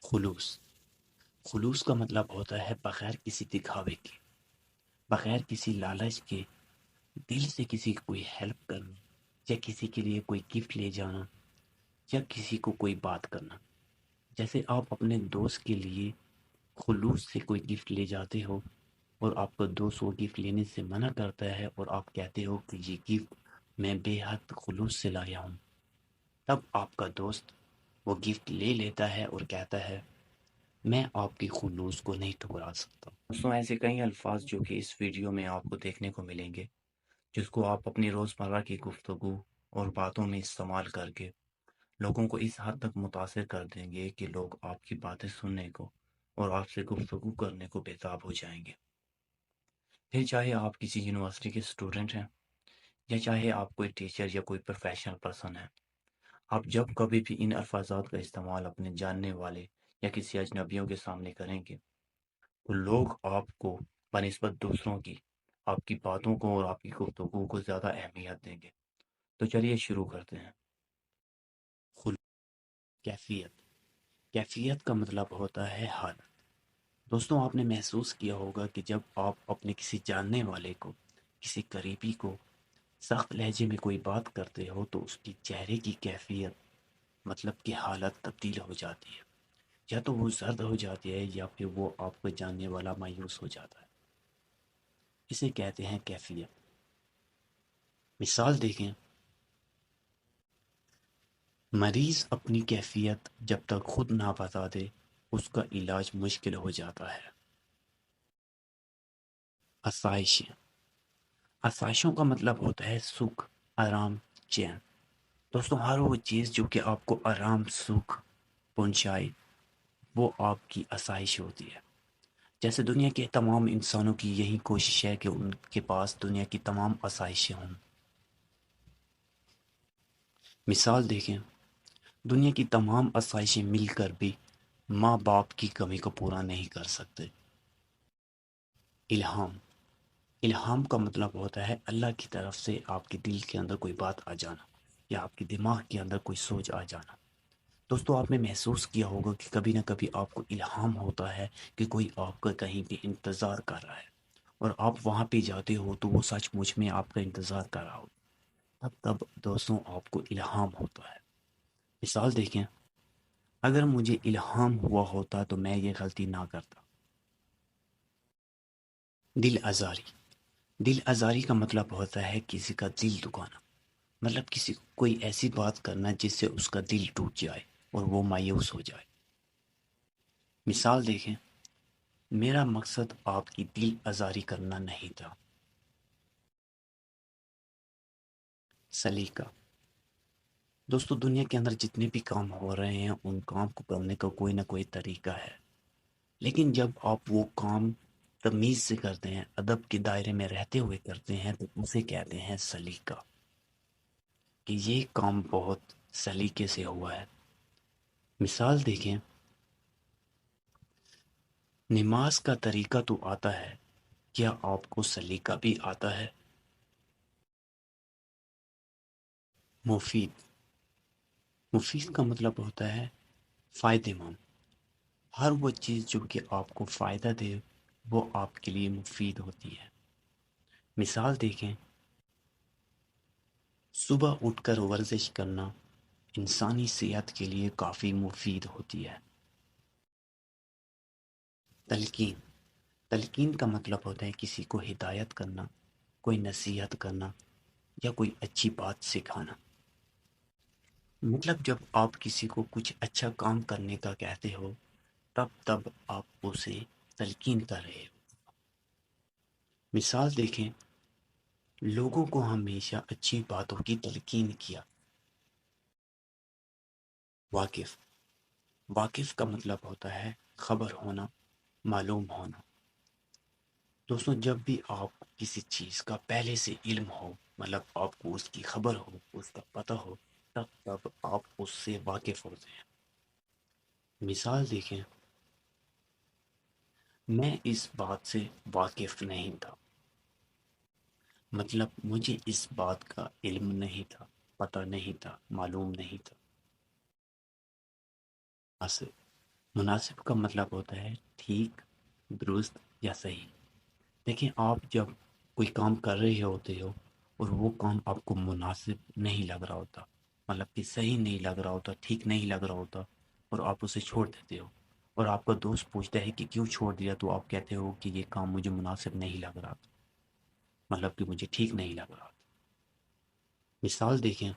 خلوص خلوص کا مطلب ہوتا ہے بغیر کسی دکھاوے کے، بغیر کسی لالچ کے، دل سے کسی کو کوئی ہیلپ کرنا، یا کسی کے لیے کوئی گفٹ لے جانا، یا کسی کو کوئی بات کرنا۔ جیسے آپ اپنے دوست کے لیے خلوص سے کوئی گفٹ لے جاتے ہو، اور آپ کا دوست وہ گفٹ لینے سے منع کرتا ہے، اور آپ کہتے ہو کہ یہ گفٹ میں بے حد خلوص سے لایا ہوں، تب آپ کا دوست وہ گفٹ لے لیتا ہے اور کہتا ہے میں آپ کی خلوص کو نہیں ٹھکرا سکتا۔ دوستوں، ایسے کئی الفاظ جو کہ اس ویڈیو میں آپ کو دیکھنے کو ملیں گے، جس کو آپ اپنی روزمرہ کی گفتگو اور باتوں میں استعمال کر کے لوگوں کو اس حد تک متاثر کر دیں گے کہ لوگ آپ کی باتیں سننے کو اور آپ سے گفتگو کرنے کو بےتاب ہو جائیں گے۔ پھر چاہے آپ کسی یونیورسٹی کے اسٹوڈنٹ ہیں، یا چاہے آپ کوئی ٹیچر یا کوئی پروفیشنل پرسن ہے، آپ جب کبھی بھی ان الفاظات کا استعمال اپنے جاننے والے یا کسی اجنبیوں کے سامنے کریں گے، تو لوگ آپ کو بنسبت دوسروں کی، آپ کی باتوں کو اور آپ کی گفتگو کو زیادہ اہمیت دیں گے۔ تو چلیے شروع کرتے ہیں۔ کیفیت کیفیت کا مطلب ہوتا ہے حالت۔ دوستوں، آپ نے محسوس کیا ہوگا کہ جب آپ اپنے کسی جاننے والے کو، کسی قریبی کو سخت لہجے میں کوئی بات کرتے ہو تو اس کی چہرے کی کیفیت، مطلب کہ حالت تبدیل ہو جاتی ہے، یا تو وہ زرد ہو جاتی ہے یا پھر وہ آپ کو جاننے والا مایوس ہو جاتا ہے۔ اسے کہتے ہیں کیفیت۔ مثال دیکھیں، مریض اپنی کیفیت جب تک خود نہ بتا دے اس کا علاج مشکل ہو جاتا ہے۔ آسائشیں آسائشوں کا مطلب ہوتا ہے سکھ، آرام، چین۔ دوستوں، ہر وہ چیز جو کہ آپ کو آرام، سکھ پہنچائے، وہ آپ کی آسائش ہوتی ہے۔ جیسے دنیا کے تمام انسانوں کی یہی کوشش ہے کہ ان کے پاس دنیا کی تمام آسائشیں ہوں۔ مثال دیکھیں، دنیا کی تمام آسائشیں مل کر بھی ماں باپ کی کمی کو پورا نہیں کر سکتے۔ الہام الہام کا مطلب ہوتا ہے اللہ کی طرف سے آپ کے دل کے اندر کوئی بات آ جانا، یا آپ کے دماغ کے اندر کوئی سوچ آ جانا۔ دوستو، آپ نے محسوس کیا ہوگا کہ کبھی نہ کبھی آپ کو الہام ہوتا ہے کہ کوئی آپ کا کہیں پہ انتظار کر رہا ہے، اور آپ وہاں پہ جاتے ہو تو وہ سچ مچ میں آپ کا انتظار کر رہا ہو، تب دوستوں آپ کو الہام ہوتا ہے۔ مثال دیکھیں، اگر مجھے الہام ہوا ہوتا تو میں یہ غلطی نہ کرتا۔ دل آزاری دل آزاری کا مطلب ہوتا ہے کسی کا دل دکھانا، مطلب کسی کو کوئی ایسی بات کرنا جس سے اس کا دل ٹوٹ جائے اور وہ مایوس ہو جائے۔ مثال دیکھیں، میرا مقصد آپ کی دل آزاری کرنا نہیں تھا۔ سلیقہ دوستو، دنیا کے اندر جتنے بھی کام ہو رہے ہیں ان کام کو کرنے کا کوئی نہ کوئی طریقہ ہے، لیکن جب آپ وہ کام تمیز سے کرتے ہیں، ادب کے دائرے میں رہتے ہوئے کرتے ہیں، تو اسے کہتے ہیں سلیقہ، کہ یہ کام بہت سلیقے سے ہوا ہے۔ مثال دیکھیں، نماز کا طریقہ تو آتا ہے، کیا آپ کو سلیقہ بھی آتا ہے؟ مفید مفید کا مطلب ہوتا ہے فائدہ مند۔ ہر وہ چیز جو کہ آپ کو فائدہ دے وہ آپ کے لیے مفید ہوتی ہے۔ مثال دیکھیں، صبح اٹھ کر ورزش کرنا انسانی صحت کے لیے کافی مفید ہوتی ہے۔ تلقین تلقین کا مطلب ہوتا ہے کسی کو ہدایت کرنا، کوئی نصیحت کرنا، یا کوئی اچھی بات سکھانا۔ مطلب جب آپ کسی کو کچھ اچھا کام کرنے کا کہتے ہو تب آپ اسے تلقین کر رہے ہو۔ مثال دیکھیں، لوگوں کو ہمیشہ اچھی باتوں کی تلقین کیا۔ واقف واقف کا مطلب ہوتا ہے خبر ہونا، معلوم ہونا۔ دوستوں، جب بھی آپ کسی چیز کا پہلے سے علم ہو، مطلب آپ کو اس کی خبر ہو، اس کا پتہ ہو، تب آپ اس سے واقف ہوتے ہیں۔ مثال دیکھیں، میں اس بات سے واقف نہیں تھا، مطلب مجھے اس بات کا علم نہیں تھا، پتہ نہیں تھا، معلوم نہیں تھا۔ مناسب مناسب کا مطلب ہوتا ہے ٹھیک، درست یا صحیح۔ دیکھیں آپ جب کوئی کام کر رہے ہوتے ہو اور وہ کام آپ کو مناسب نہیں لگ رہا ہوتا، مطلب کہ صحیح نہیں لگ رہا ہوتا، ٹھیک نہیں لگ رہا ہوتا، اور آپ اسے چھوڑ دیتے ہو، اور آپ کا دوست پوچھتا ہے کہ کیوں چھوڑ دیا، تو آپ کہتے ہو کہ یہ کام مجھے مناسب نہیں لگ رہا تھا، مطلب کہ مجھے ٹھیک نہیں لگ رہا تھا۔ مثال دیکھیں،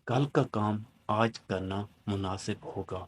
کل کا کام آج کرنا مناسب ہوگا،